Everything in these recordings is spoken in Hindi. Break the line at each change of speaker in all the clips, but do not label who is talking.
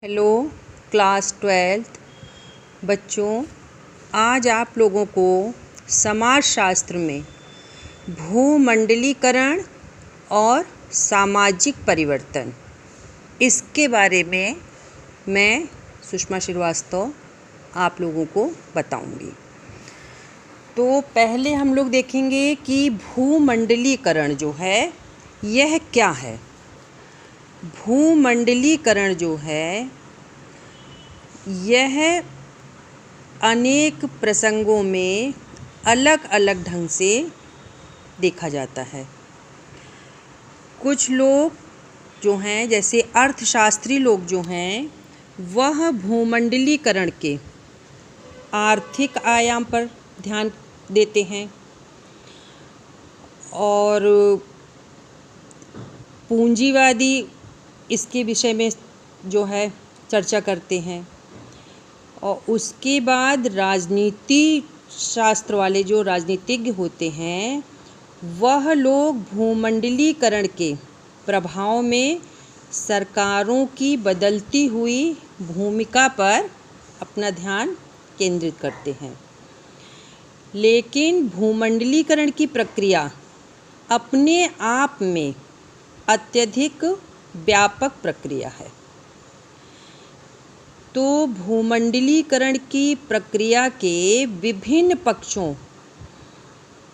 हेलो क्लास 12th बच्चों, आज आप लोगों को समाजशास्त्र में भूमंडलीकरण और सामाजिक परिवर्तन इसके बारे में मैं सुषमा श्रीवास्तव आप लोगों को बताऊंगी। तो पहले हम लोग देखेंगे कि भूमंडलीकरण जो है यह क्या है। भूमंडलीकरण जो है यह अनेक प्रसंगों में अलग अलग ढंग से देखा जाता है। कुछ लोग जो हैं, जैसे अर्थशास्त्री लोग जो हैं, वह भूमंडलीकरण के आर्थिक आयाम पर ध्यान देते हैं और पूंजीवादी इसके विषय में जो है चर्चा करते हैं। और उसके बाद राजनीति शास्त्र वाले जो राजनीतिज्ञ होते हैं वह लोग भूमंडलीकरण के प्रभाव में सरकारों की बदलती हुई भूमिका पर अपना ध्यान केंद्रित करते हैं। लेकिन भूमंडलीकरण की प्रक्रिया अपने आप में अत्यधिक व्यापक प्रक्रिया है। तो भूमंडलीकरण की प्रक्रिया के विभिन्न पक्षों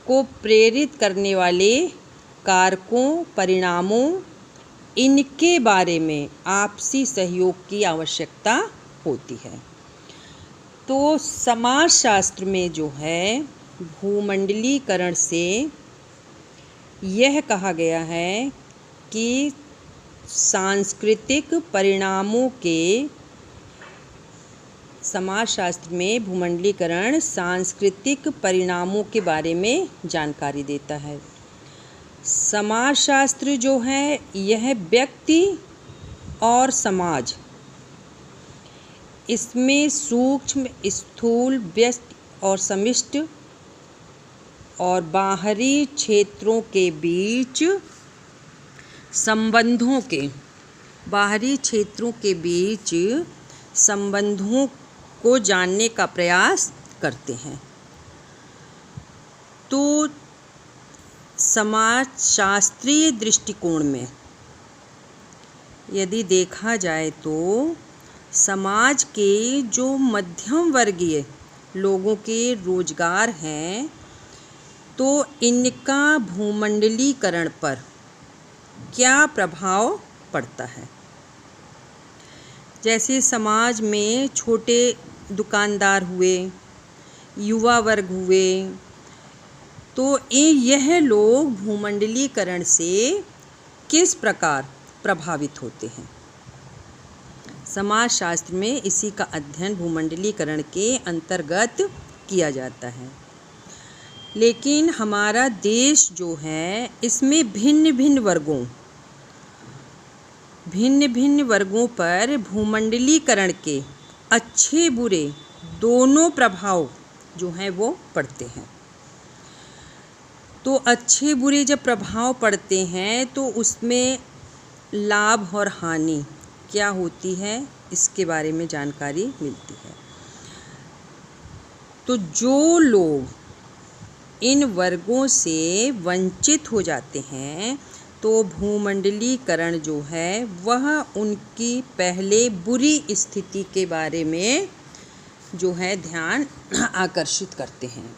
को प्रेरित करने वाले कारकों, परिणामों, इनके बारे में आपसी सहयोग की आवश्यकता होती है। तो समाजशास्त्र में जो है भूमंडलीकरण से यह कहा गया है कि सांस्कृतिक परिणामों के समाजशास्त्र में भूमंडलीकरण सांस्कृतिक परिणामों के बारे में जानकारी देता है। समाजशास्त्र जो है यह व्यक्ति और समाज, इसमें सूक्ष्म, स्थूल, व्यस्त और समष्टि और बाहरी क्षेत्रों के बीच संबंधों को जानने का प्रयास करते हैं। तो समाजशास्त्रीय दृष्टिकोण में यदि देखा जाए तो समाज के जो मध्यम वर्गीय लोगों के रोजगार हैं, तो इनका भूमंडलीकरण पर क्या प्रभाव पड़ता है। जैसे समाज में छोटे दुकानदार हुए, युवा वर्ग हुए, तो यह लोग भूमंडलीकरण से किस प्रकार प्रभावित होते हैं। समाजशास्त्र में इसी का अध्ययन भूमंडलीकरण के अंतर्गत किया जाता है। लेकिन हमारा देश जो है इसमें भिन्न भिन्न वर्गों पर भूमंडलीकरण के अच्छे बुरे दोनों प्रभाव जो हैं वो पड़ते हैं। तो अच्छे बुरे जब प्रभाव पड़ते हैं तो उसमें लाभ और हानि क्या होती है इसके बारे में जानकारी मिलती है। तो जो लोग इन वर्गों से वंचित हो जाते हैं, तो भूमंडलीकरण जो है वह उनकी पहले बुरी स्थिति के बारे में जो है ध्यान आकर्षित करते हैं।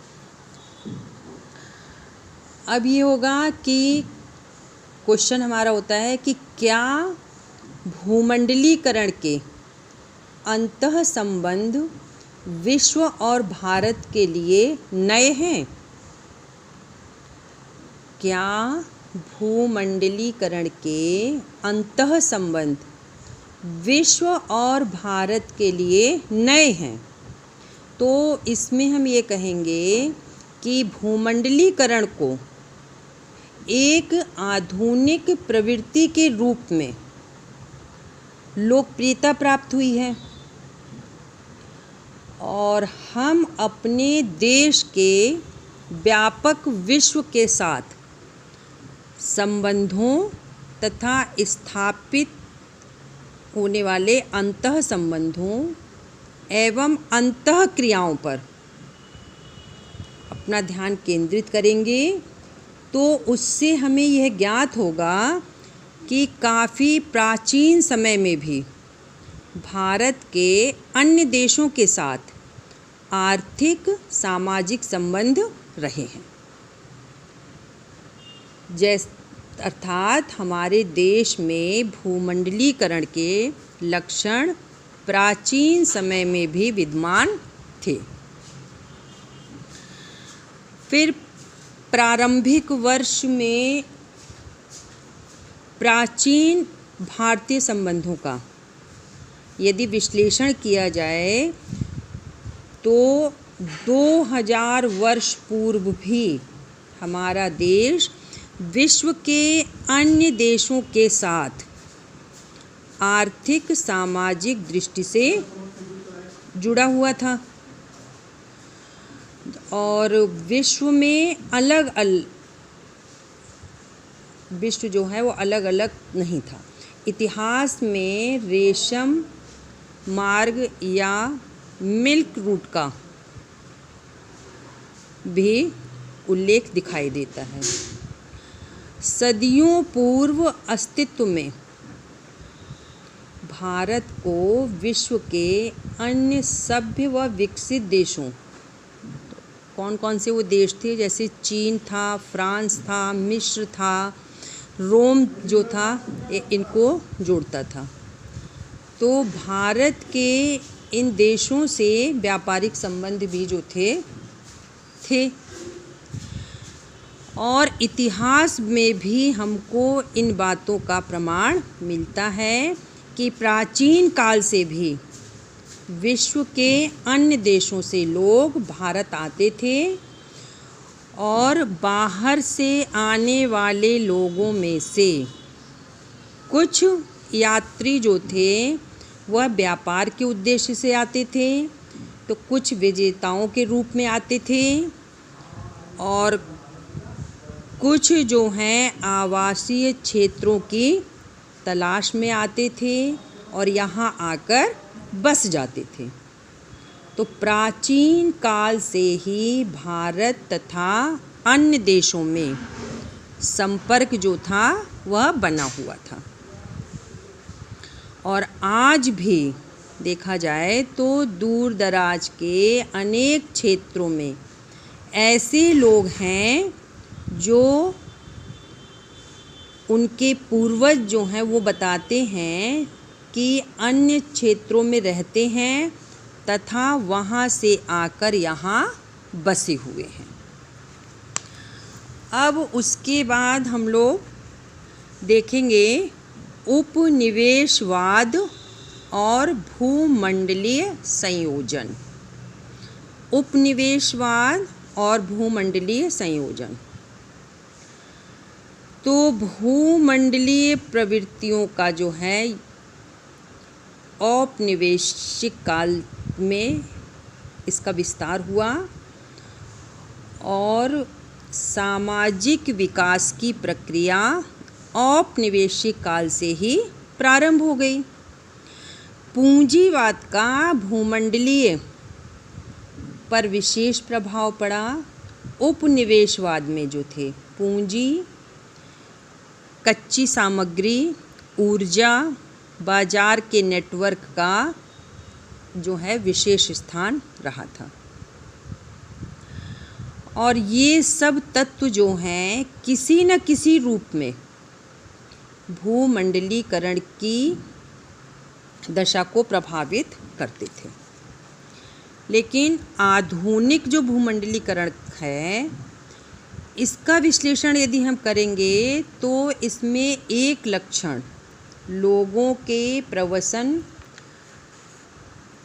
अब ये होगा कि क्वेश्चन हमारा होता है कि क्या भूमंडलीकरण के अंतः संबंध विश्व और भारत के लिए नए हैं। क्या भूमंडलीकरण के अंतः संबंध विश्व और भारत के लिए नए हैं। तो इसमें हम ये कहेंगे कि भूमंडलीकरण को एक आधुनिक प्रवृत्ति के रूप में लोकप्रियता प्राप्त हुई है और हम अपने देश के व्यापक विश्व के साथ संबंधों तथा स्थापित होने वाले अंतः संबंधों एवं अंतः क्रियाओं पर अपना ध्यान केंद्रित करेंगे तो उससे हमें यह ज्ञात होगा कि काफ़ी प्राचीन समय में भी भारत के अन्य देशों के साथ आर्थिक सामाजिक संबंध रहे हैं। अर्थात हमारे देश में भूमंडलीकरण के लक्षण प्राचीन समय में भी विद्यमान थे। फिर प्रारंभिक वर्ष में प्राचीन भारतीय संबंधों का यदि विश्लेषण किया जाए तो 2000 वर्ष पूर्व भी हमारा देश विश्व के अन्य देशों के साथ आर्थिक सामाजिक दृष्टि से जुड़ा हुआ था और विश्व जो है वो अलग अलग नहीं था। इतिहास में रेशम मार्ग या मिल्क रूट का भी उल्लेख दिखाई देता है। सदियों पूर्व अस्तित्व में भारत को विश्व के अन्य सभ्य व विकसित देशों, कौन कौन से वो देश थे, जैसे चीन था, फ्रांस था, मिस्र था, रोम जो था, इनको जोड़ता था। तो भारत के इन देशों से व्यापारिक संबंध भी जो थे और इतिहास में भी हमको इन बातों का प्रमाण मिलता है कि प्राचीन काल से भी विश्व के अन्य देशों से लोग भारत आते थे और बाहर से आने वाले लोगों में से कुछ यात्री जो थे वह व्यापार के उद्देश्य से आते थे, तो कुछ विजेताओं के रूप में आते थे और कुछ जो हैं आवासीय क्षेत्रों की तलाश में आते थे और यहाँ आकर बस जाते थे। तो प्राचीन काल से ही भारत तथा अन्य देशों में संपर्क जो था वह बना हुआ था और आज भी देखा जाए तो दूर दराज के अनेक क्षेत्रों में ऐसे लोग हैं जो उनके पूर्वज जो हैं वो बताते हैं कि अन्य क्षेत्रों में रहते हैं तथा वहाँ से आकर यहाँ बसे हुए हैं। अब उसके बाद हम लोग देखेंगे उपनिवेशवाद और भूमंडलीय संयोजन। उपनिवेशवाद और भूमंडलीय संयोजन। तो भूमंडलीय प्रवृत्तियों का जो है औपनिवेशिक काल में इसका विस्तार हुआ और सामाजिक विकास की प्रक्रिया औपनिवेशिक काल से ही प्रारंभ हो गई। पूंजीवाद का भूमंडलीय पर विशेष प्रभाव पड़ा। उपनिवेशवाद में जो थे पूंजी, कच्ची सामग्री, ऊर्जा, बाजार के नेटवर्क का जो है विशेष स्थान रहा था और ये सब तत्व जो हैं किसी न किसी रूप में भूमंडलीकरण की दशा को प्रभावित करते थे। लेकिन आधुनिक जो भूमंडलीकरण है इसका विश्लेषण यदि हम करेंगे तो इसमें एक लक्षण लोगों के प्रवसन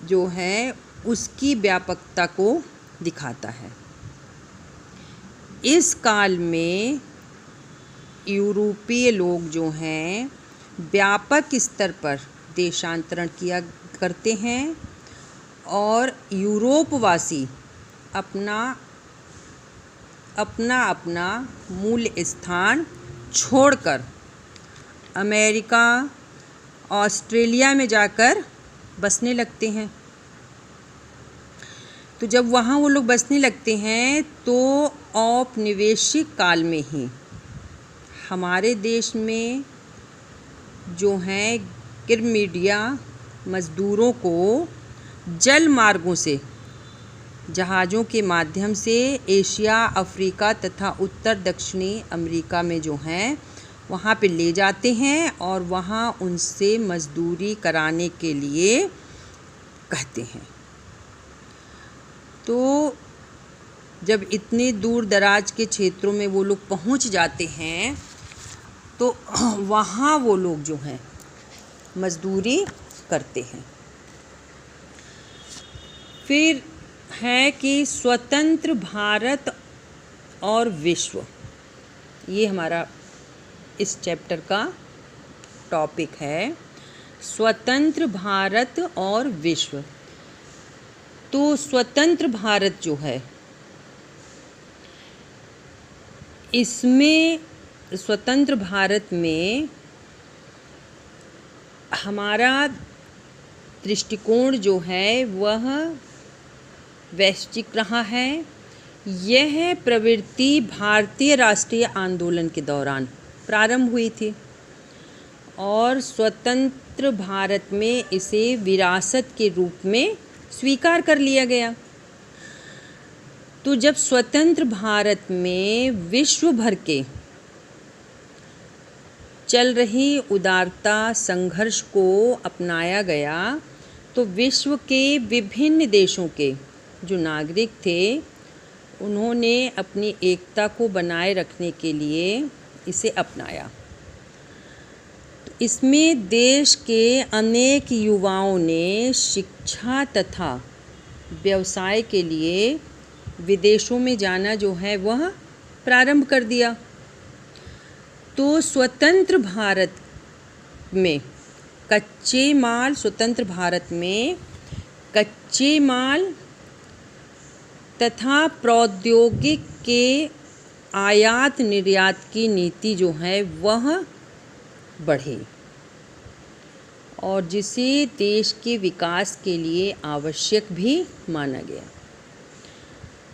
जो है उसकी व्यापकता को दिखाता है। इस काल में यूरोपीय लोग जो हैं व्यापक स्तर पर देशांतरण किया करते हैं और यूरोपवासी अपना मूल स्थान छोड़कर अमेरिका ऑस्ट्रेलिया में जाकर बसने लगते हैं। तो जब वहाँ वो लोग बसने लगते हैं तो औपनिवेशिक काल में ही हमारे देश में जो हैं गिरमीडिया मज़दूरों को जल मार्गों से, जहाज़ों के माध्यम से एशिया, अफ्रीका तथा उत्तर दक्षिणी अमेरिका में जो हैं वहाँ पे ले जाते हैं और वहाँ उनसे मज़दूरी कराने के लिए कहते हैं। तो जब इतने दूर दराज के क्षेत्रों में वो लोग पहुँच जाते हैं तो वहाँ वो लोग जो हैं मज़दूरी करते हैं। फिर है कि स्वतंत्र भारत और विश्व, ये हमारा इस चैप्टर का टॉपिक है, स्वतंत्र भारत और विश्व। तो स्वतंत्र भारत जो है, इसमें स्वतंत्र भारत में हमारा दृष्टिकोण जो है वह वैश्विक रहा है। यह प्रवृत्ति भारतीय राष्ट्रीय आंदोलन के दौरान प्रारंभ हुई थी और स्वतंत्र भारत में इसे विरासत के रूप में स्वीकार कर लिया गया। तो जब स्वतंत्र भारत में विश्व भर के चल रही उदारता संघर्ष को अपनाया गया तो विश्व के विभिन्न देशों के जो नागरिक थे उन्होंने अपनी एकता को बनाए रखने के लिए इसे अपनाया। तो इसमें देश के अनेक युवाओं ने शिक्षा तथा व्यवसाय के लिए विदेशों में जाना जो है वह प्रारंभ कर दिया। तो स्वतंत्र भारत में कच्चे माल तथा प्रौद्योगिक के आयात निर्यात की नीति जो है वह बढ़ी और जिसे देश के विकास के लिए आवश्यक भी माना गया।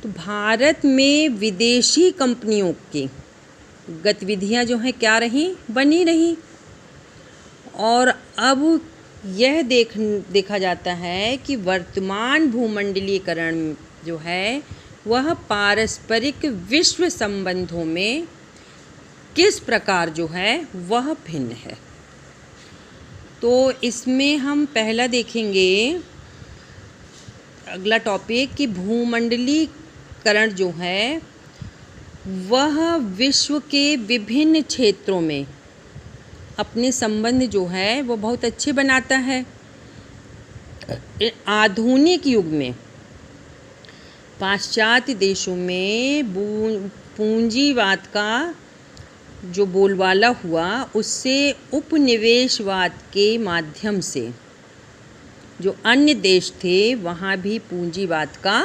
तो भारत में विदेशी कंपनियों की गतिविधियां जो हैं क्या रहीं, बनी रही। और अब यह देखा जाता है कि वर्तमान भूमंडलीकरण जो है वह पारस्परिक विश्व संबंधों में किस प्रकार जो है वह भिन्न है। तो इसमें हम पहला देखेंगे अगला टॉपिक कि भूमंडलीकरण जो है वह विश्व के विभिन्न क्षेत्रों में अपने संबंध जो है वो बहुत अच्छे बनाता है। आधुनिक युग में पाश्चात्य देशों में पूंजीवाद का जो बोलबाला हुआ उससे उपनिवेशवाद के माध्यम से जो अन्य देश थे वहाँ भी पूंजीवाद का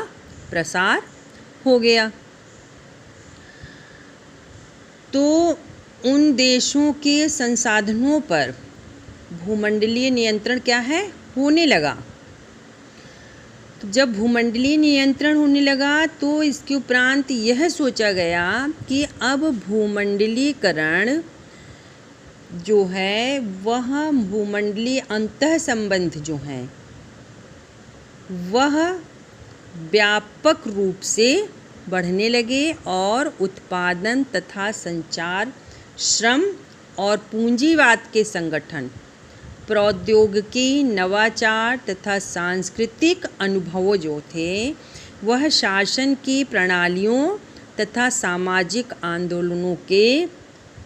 प्रसार हो गया। तो उन देशों के संसाधनों पर भूमंडलीय नियंत्रण क्या है, होने लगा। तो जब भूमंडलीय नियंत्रण होने लगा तो इसके उपरांत यह सोचा गया कि अब भूमंडलीकरण जो है वह भूमंडलीय अंतः संबंध जो हैं वह व्यापक रूप से बढ़ने लगे और उत्पादन तथा संचार, श्रम और पूंजीवाद के संगठन, प्रौद्योगिकी, नवाचार तथा सांस्कृतिक अनुभवों जो थे वह शासन की प्रणालियों तथा सामाजिक आंदोलनों के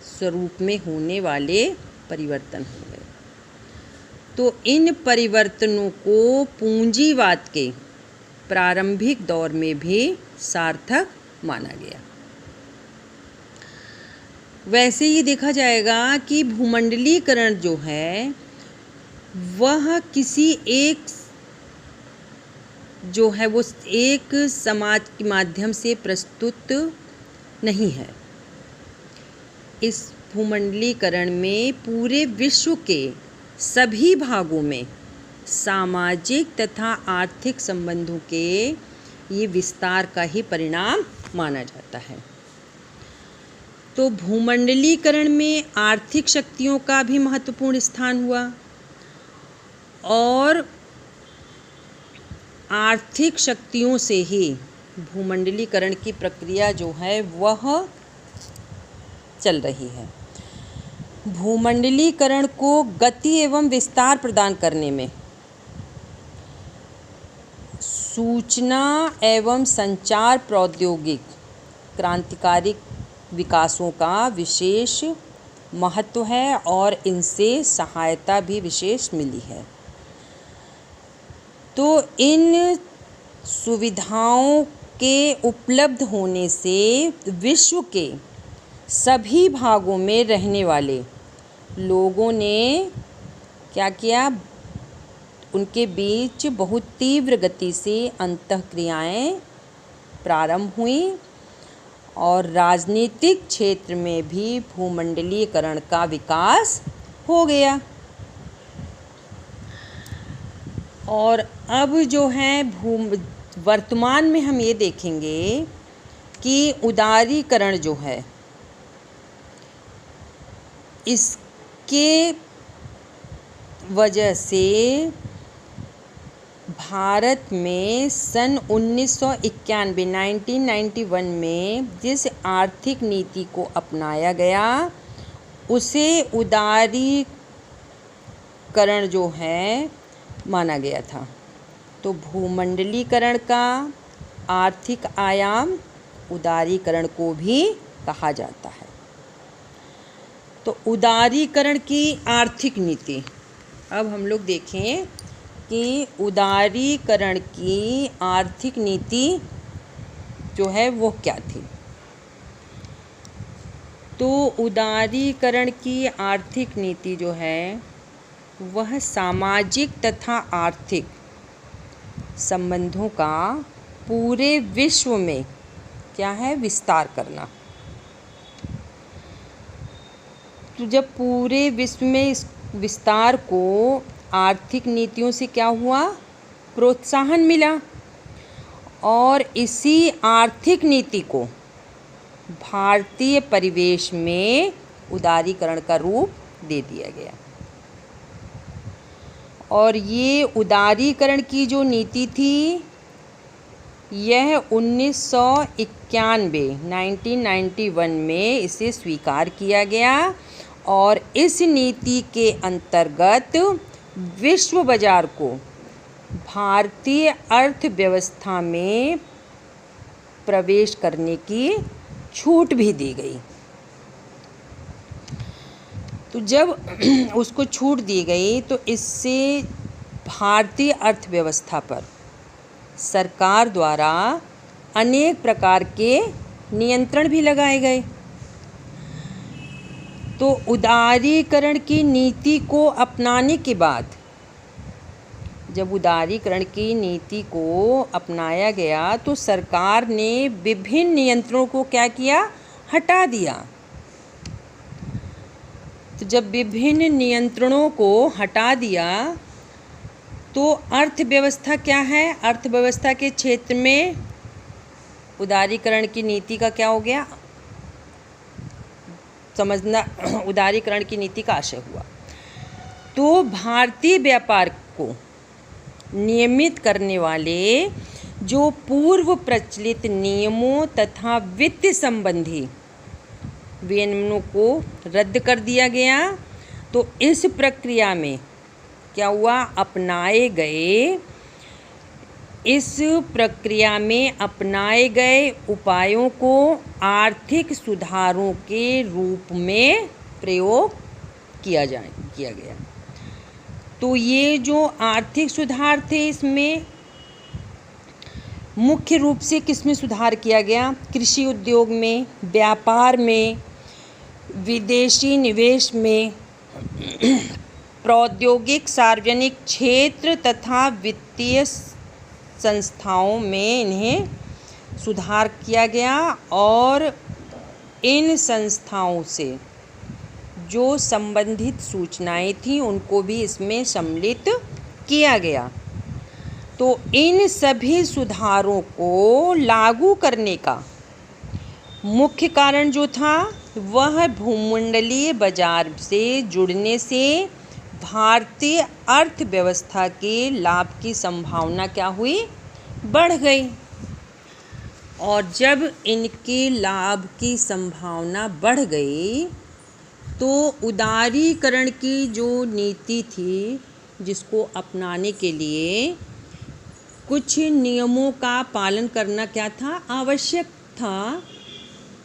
स्वरूप में होने वाले परिवर्तन हो गए। तो इन परिवर्तनों को पूंजीवाद के प्रारंभिक दौर में भी सार्थक माना गया। वैसे ही देखा जाएगा कि भूमंडलीकरण जो है वह किसी एक जो है वो एक समाज के माध्यम से प्रस्तुत नहीं है। इस भूमंडलीकरण में पूरे विश्व के सभी भागों में सामाजिक तथा आर्थिक संबंधों के ये विस्तार का ही परिणाम माना जाता है। तो भूमंडलीकरण में आर्थिक शक्तियों का भी महत्वपूर्ण स्थान हुआ और आर्थिक शक्तियों से ही भूमंडलीकरण की प्रक्रिया जो है वह चल रही है। भूमंडलीकरण को गति एवं विस्तार प्रदान करने में सूचना एवं संचार प्रौद्योगिक क्रांतिकारी विकासों का विशेष महत्व है और इनसे सहायता भी विशेष मिली है। तो इन सुविधाओं के उपलब्ध होने से विश्व के सभी भागों में रहने वाले लोगों ने क्या किया, उनके बीच बहुत तीव्र गति से अंतःक्रियाएं प्रारंभ हुई और राजनीतिक क्षेत्र में भी भूमंडलीकरण का विकास हो गया। और अब जो है वर्तमान में हम ये देखेंगे कि उदारीकरण जो है इसके वजह से भारत में सन 1991 में जिस आर्थिक नीति को अपनाया गया उसे उदारीकरण जो है माना गया था। तो भूमंडलीकरण का आर्थिक आयाम उदारीकरण को भी कहा जाता है। तो उदारीकरण की आर्थिक नीति, अब हम लोग देखें कि उदारीकरण की आर्थिक नीति जो है वो क्या थी। तो उदारीकरण की आर्थिक नीति जो है वह सामाजिक तथा आर्थिक संबंधों का पूरे विश्व में क्या है, विस्तार करना। तो जब पूरे विश्व में इस विस्तार को आर्थिक नीतियों से क्या हुआ, प्रोत्साहन मिला और इसी आर्थिक नीति को भारतीय परिवेश में उदारीकरण का रूप दे दिया गया। और ये उदारीकरण की जो नीति थी यह 1991 में इसे स्वीकार किया गया और इस नीति के अंतर्गत विश्व बाजार को भारतीय अर्थव्यवस्था में प्रवेश करने की छूट भी दी गई। तो जब उसको छूट दी गई तो इससे भारतीय अर्थव्यवस्था पर सरकार द्वारा अनेक प्रकार के नियंत्रण भी लगाए गए। तो उदारीकरण की नीति को अपनाने के बाद, जब उदारीकरण की नीति को अपनाया गया तो सरकार ने विभिन्न नियंत्रणों को क्या किया, हटा दिया। तो जब विभिन्न नियंत्रणों को हटा दिया तो अर्थव्यवस्था क्या है, अर्थव्यवस्था के क्षेत्र में उदारीकरण की नीति का क्या हो गया, समझना, उदारीकरण की नीति का आशय हुआ। तो भारतीय व्यापार को नियमित करने वाले जो पूर्व प्रचलित नियमों तथा वित्त संबंधी विनियमों को रद्द कर दिया गया। तो इस प्रक्रिया में क्या हुआ, इस प्रक्रिया में अपनाए गए उपायों को आर्थिक सुधारों के रूप में प्रयोग किया गया। तो ये जो आर्थिक सुधार थे इसमें मुख्य रूप से किसमें सुधार किया गया, कृषि उद्योग में, व्यापार में, विदेशी निवेश में, प्रौद्योगिक सार्वजनिक क्षेत्र तथा वित्तीय संस्थाओं में इन्हें सुधार किया गया और इन संस्थाओं से जो संबंधित सूचनाएं थीं उनको भी इसमें सम्मिलित किया गया। तो इन सभी सुधारों को लागू करने का मुख्य कारण जो था वह भूमंडलीय बाजार से जुड़ने से भारतीय अर्थव्यवस्था के लाभ की संभावना क्या हुई, बढ़ गई। और जब इनके लाभ की संभावना बढ़ गई तो उदारीकरण की जो नीति थी जिसको अपनाने के लिए कुछ नियमों का पालन करना क्या था, आवश्यक था।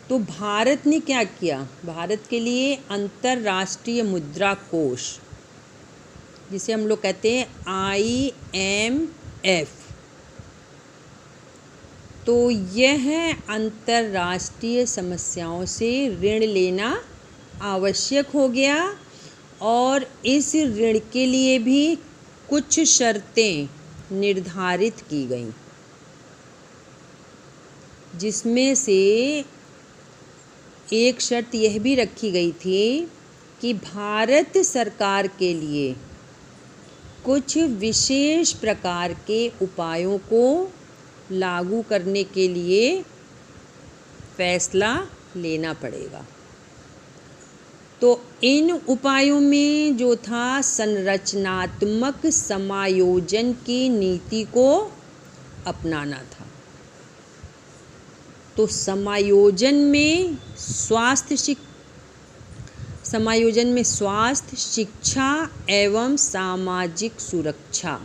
तो भारत ने क्या किया, भारत के लिए अंतर्राष्ट्रीय मुद्रा कोष, जिसे हम लोग कहते हैं IMF, तो यह अंतर्राष्ट्रीय समस्याओं से ऋण लेना आवश्यक हो गया और इस ऋण के लिए भी कुछ शर्तें निर्धारित की गईं, जिसमें से एक शर्त यह भी रखी गई थी कि भारत सरकार के लिए कुछ विशेष प्रकार के उपायों को लागू करने के लिए फैसला लेना पड़ेगा। तो इन उपायों में जो था संरचनात्मक समायोजन की नीति को अपनाना था। तो समायोजन में स्वास्थ्य, शिक्षा एवं सामाजिक सुरक्षा,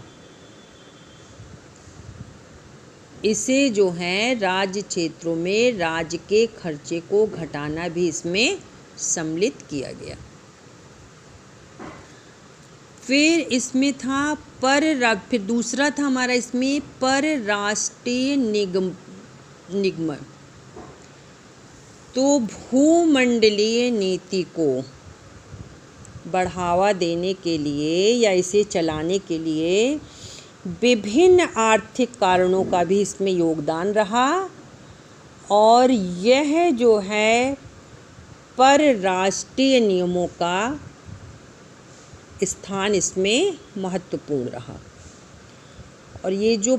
इसे जो है राज्य क्षेत्रों में राज्य के खर्चे को घटाना भी इसमें सम्मिलित किया गया। फिर दूसरा था हमारा इसमें परराष्ट्रीय निगम। तो भूमंडलीय नीति को बढ़ावा देने के लिए या इसे चलाने के लिए विभिन्न आर्थिक कारणों का भी इसमें योगदान रहा और यह जो है परराष्ट्रीय नियमों का स्थान इसमें महत्वपूर्ण रहा। और ये जो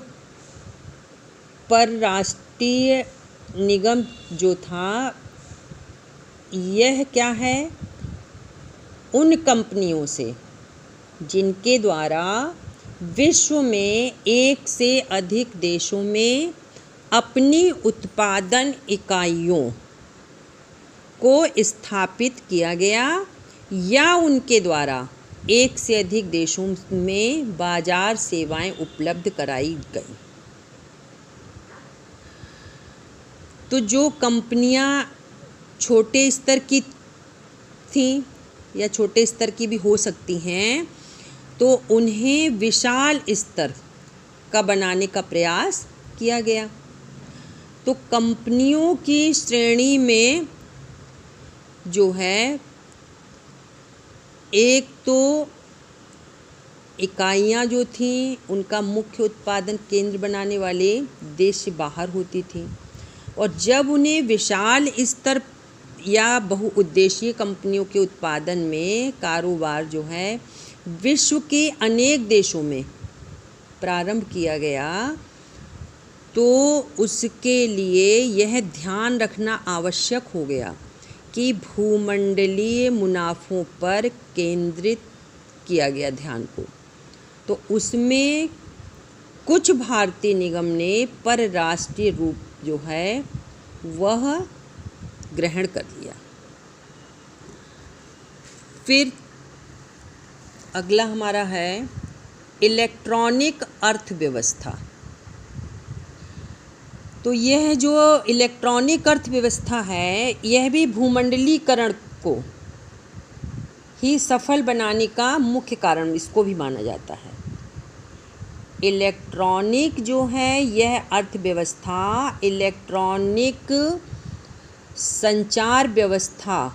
परराष्ट्रीय निगम जो था यह क्या है, उन कंपनियों से जिनके द्वारा विश्व में एक से अधिक देशों में अपनी उत्पादन इकाइयों को स्थापित किया गया या उनके द्वारा एक से अधिक देशों में बाजार सेवाएं उपलब्ध कराई गई। तो जो कंपनियां छोटे स्तर की थीं या छोटे स्तर की भी हो सकती हैं, तो उन्हें विशाल स्तर का बनाने का प्रयास किया गया। तो कंपनियों की श्रेणी में जो है एक तो इकाइयाँ जो थीं उनका मुख्य उत्पादन केंद्र बनाने वाले देश से बाहर होती थी और जब उन्हें विशाल स्तर या बहुउद्देशीय कंपनियों के उत्पादन में कारोबार जो है विश्व के अनेक देशों में प्रारंभ किया गया, तो उसके लिए यह ध्यान रखना आवश्यक हो गया कि भूमंडलीय मुनाफों पर केंद्रित किया गया ध्यान को। तो उसमें कुछ भारतीय निगम ने परराष्ट्रीय रूप जो है वह ग्रहण कर लिया। फिर अगला हमारा है इलेक्ट्रॉनिक अर्थव्यवस्था। तो यह जो इलेक्ट्रॉनिक अर्थव्यवस्था है यह भी भूमंडलीकरण को ही सफल बनाने का मुख्य कारण इसको भी माना जाता है। इलेक्ट्रॉनिक जो है यह अर्थव्यवस्था इलेक्ट्रॉनिक संचार व्यवस्था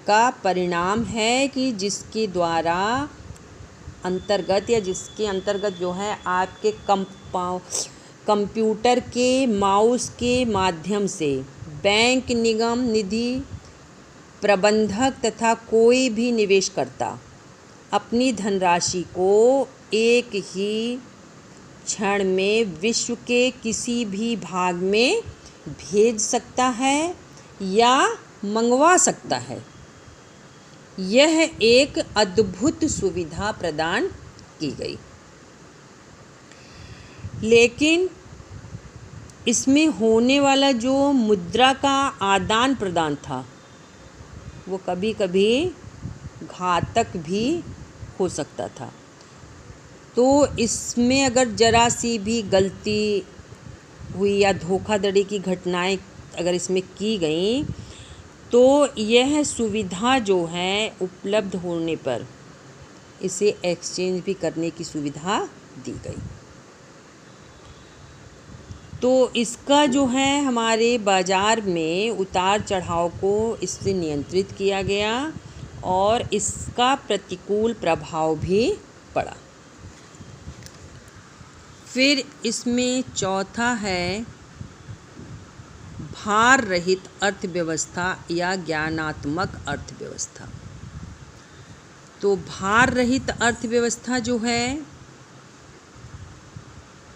का परिणाम है कि जिसके अंतर्गत जो है आपके कंप्यूटर के माउस के माध्यम से बैंक, निगम, निधि प्रबंधक तथा कोई भी निवेशकर्ता अपनी धनराशि को एक ही क्षण में विश्व के किसी भी भाग में भेज सकता है या मंगवा सकता है। यह एक अद्भुत सुविधा प्रदान की गई, लेकिन इसमें होने वाला जो मुद्रा का आदान प्रदान था वो कभी कभी घातक भी हो सकता था। तो इसमें अगर ज़रा सी भी गलती हुई या धोखाधड़ी की घटनाएं अगर इसमें की गई तो यह सुविधा जो है उपलब्ध होने पर इसे एक्सचेंज भी करने की सुविधा दी गई। तो इसका जो है हमारे बाज़ार में उतार चढ़ाव को इससे नियंत्रित किया गया और इसका प्रतिकूल प्रभाव भी पड़ा। फिर इसमें चौथा है भार रहित अर्थव्यवस्था या ज्ञानात्मक अर्थव्यवस्था। तो भार रहित अर्थव्यवस्था जो है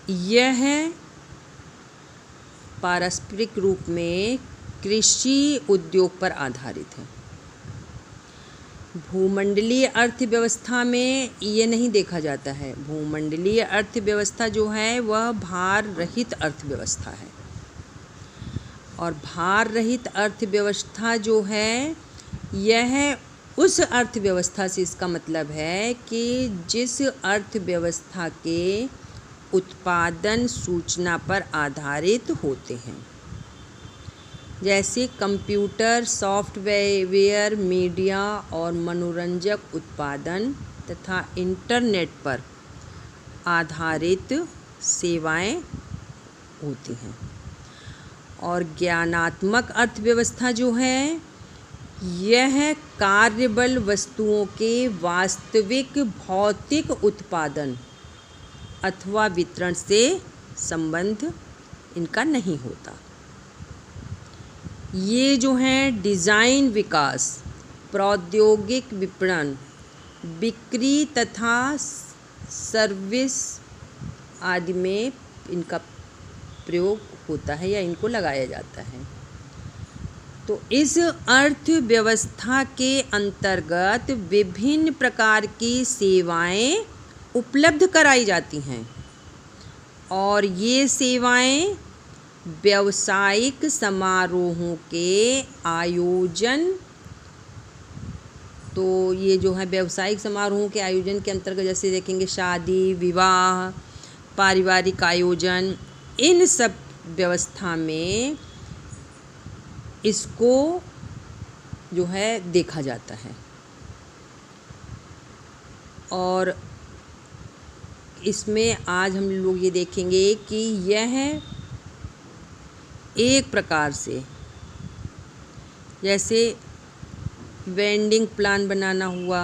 यह पारस्परिक रूप में कृषि उद्योग पर आधारित है। भूमंडलीय अर्थव्यवस्था में ये नहीं देखा जाता है। भूमंडलीय अर्थव्यवस्था जो है वह भार रहित अर्थव्यवस्था है, और भार रहित अर्थव्यवस्था जो है यह उस अर्थव्यवस्था से, इसका मतलब है कि जिस अर्थव्यवस्था के उत्पादन सूचना पर आधारित होते हैं, जैसे कंप्यूटर, सॉफ्टवेयर, मीडिया और मनोरंजक उत्पादन तथा इंटरनेट पर आधारित सेवाएं होती हैं। और ज्ञानात्मक अर्थव्यवस्था जो है यह कार्यबल वस्तुओं के वास्तविक भौतिक उत्पादन अथवा वितरण से संबंध इनका नहीं होता। ये जो है डिज़ाइन विकास, प्रौद्योगिक विपणन, बिक्री तथा सर्विस आदि में इनका प्रयोग होता है या इनको लगाया जाता है। तो इस अर्थव्यवस्था के अंतर्गत विभिन्न प्रकार की सेवाएं उपलब्ध कराई जाती हैं, और ये सेवाएं व्यावसायिक समारोहों के आयोजन, तो ये जो है व्यावसायिक समारोहों के आयोजन के अंतर्गत जैसे देखेंगे शादी, विवाह, पारिवारिक आयोजन, इन सब व्यवस्था में इसको जो है देखा जाता है। और इसमें आज हम लोग ये देखेंगे कि यह एक प्रकार से जैसे वेंडिंग प्लान बनाना हुआ,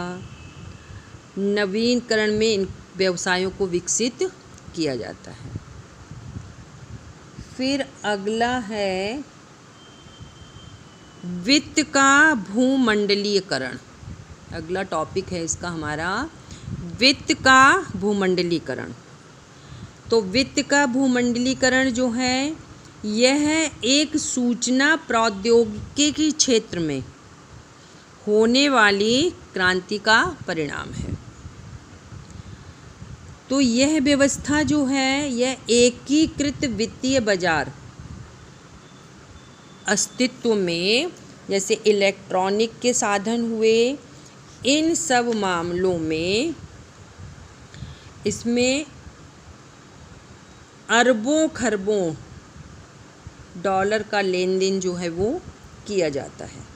नवीनकरण में इन व्यवसायों को विकसित किया जाता है। फिर अगला है वित्त का भूमंडलीकरण। अगला टॉपिक है इसका हमारा वित्त का भूमंडलीकरण। तो वित्त का भूमंडलीकरण जो है यह एक सूचना प्रौद्योगिकी के क्षेत्र में होने वाली क्रांति का परिणाम है। तो यह व्यवस्था जो है यह एकीकृत वित्तीय बाजार अस्तित्व में, जैसे इलेक्ट्रॉनिक के साधन हुए, इन सब मामलों में इसमें अरबों खरबों डॉलर का लेन देन जो है वो किया जाता है।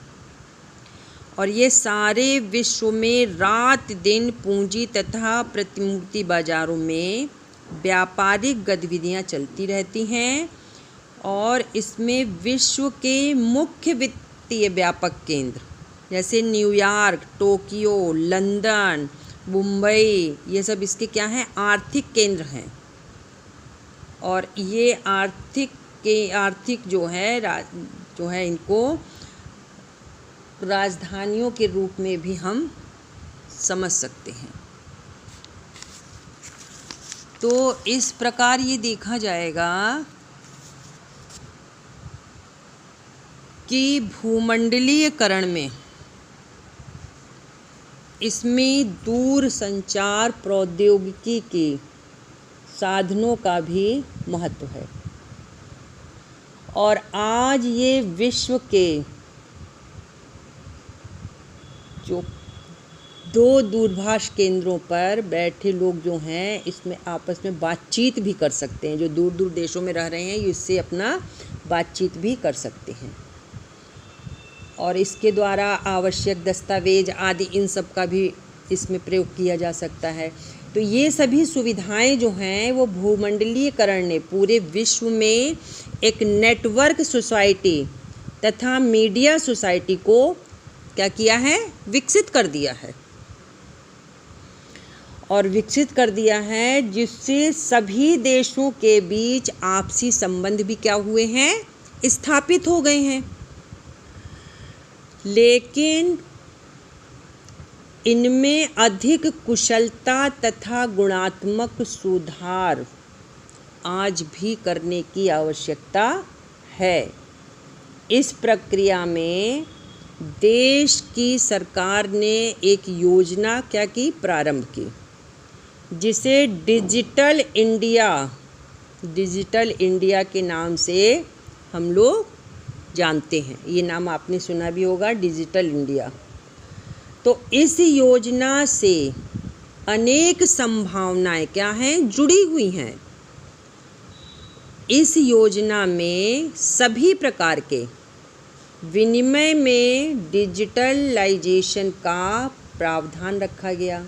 और ये सारे विश्व में रात दिन पूंजी तथा प्रतिमूर्ति बाजारों में व्यापारिक गतिविधियां चलती रहती हैं, और इसमें विश्व के मुख्य वित्तीय व्यापक केंद्र जैसे न्यूयॉर्क, टोक्यो, लंदन, मुंबई, ये सब इसके क्या हैं, आर्थिक केंद्र हैं। और ये आर्थिक जो है इनको राजधानियों के रूप में भी हम समझ सकते हैं। तो इस प्रकार ये देखा जाएगा कि भूमंडलीयकरण में इसमें दूर संचार प्रौद्योगिकी के साधनों का भी महत्व है। और आज ये विश्व के जो 2 दूरभाष केंद्रों पर बैठे लोग जो हैं इसमें आपस में बातचीत भी कर सकते हैं। जो दूर दूर देशों में रह रहे हैं इससे अपना बातचीत भी कर सकते हैं और इसके द्वारा आवश्यक दस्तावेज आदि इन सब का भी इसमें प्रयोग किया जा सकता है। तो ये सभी सुविधाएं जो हैं वो भूमंडलीयकरण ने पूरे विश्व में एक नेटवर्क सोसाइटी तथा मीडिया सोसाइटी को क्या किया है, विकसित कर दिया है। और विकसित कर दिया है जिससे सभी देशों के बीच आपसी संबंध भी क्या हुए हैं, स्थापित हो गए हैं। लेकिन इनमें अधिक कुशलता तथा गुणात्मक सुधार आज भी करने की आवश्यकता है। इस प्रक्रिया में देश की सरकार ने एक योजना क्या की, प्रारंभ की, जिसे डिजिटल इंडिया के नाम से हम लोग जानते हैं। ये नाम आपने सुना भी होगा, डिजिटल इंडिया। तो इस योजना से अनेक संभावनाएं क्या हैं, जुड़ी हुई हैं। इस योजना में सभी प्रकार के विनिमय में डिजिटलाइजेशन का प्रावधान रखा गया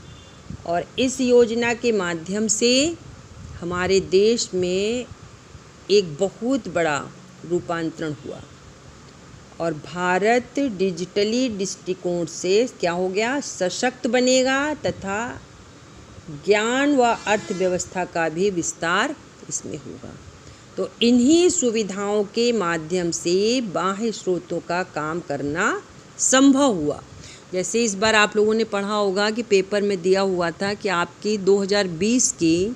और इस योजना के माध्यम से हमारे देश में एक बहुत बड़ा रूपांतरण हुआ और भारत डिजिटली दृष्टिकोण से क्या हो गया, सशक्त बनेगा तथा ज्ञान व अर्थव्यवस्था का भी विस्तार इसमें होगा। तो इन्हीं सुविधाओं के माध्यम से बाह्य स्रोतों का काम करना संभव हुआ। जैसे इस बार आप लोगों ने पढ़ा होगा कि पेपर में दिया हुआ था कि आपकी 2020 की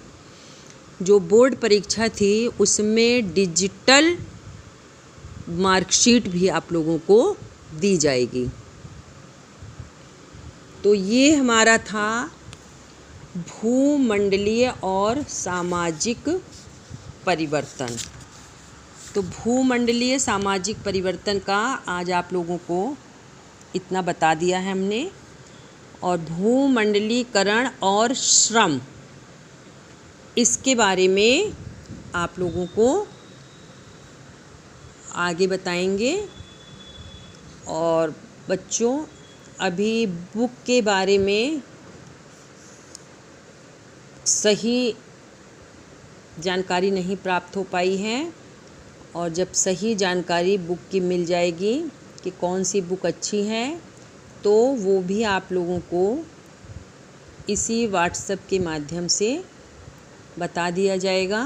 जो बोर्ड परीक्षा थी उसमें डिजिटल मार्कशीट भी आप लोगों को दी जाएगी। तो ये हमारा था भूमंडलीय और सामाजिक परिवर्तन। तो भूमंडलीय सामाजिक परिवर्तन का आज आप लोगों को इतना बता दिया है हमने। और भूमंडलीकरण और श्रम, इसके बारे में आप लोगों को आगे बताएंगे। और बच्चों, अभी बुक के बारे में सही जानकारी नहीं प्राप्त हो पाई है और जब सही जानकारी बुक की मिल जाएगी कि कौन सी बुक अच्छी है तो वो भी आप लोगों को इसी व्हाट्सएप के माध्यम से बता दिया जाएगा।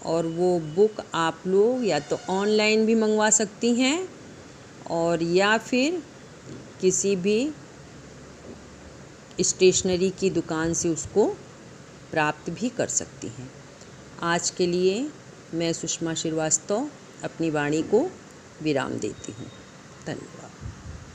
और वो बुक आप लोग या तो ऑनलाइन भी मंगवा सकती हैं और या फिर किसी भी स्टेशनरी की दुकान से उसको प्राप्त भी कर सकती हैं। आज के लिए मैं सुषमा श्रीवास्तव अपनी वाणी को विराम देती हूँ। धन्यवाद।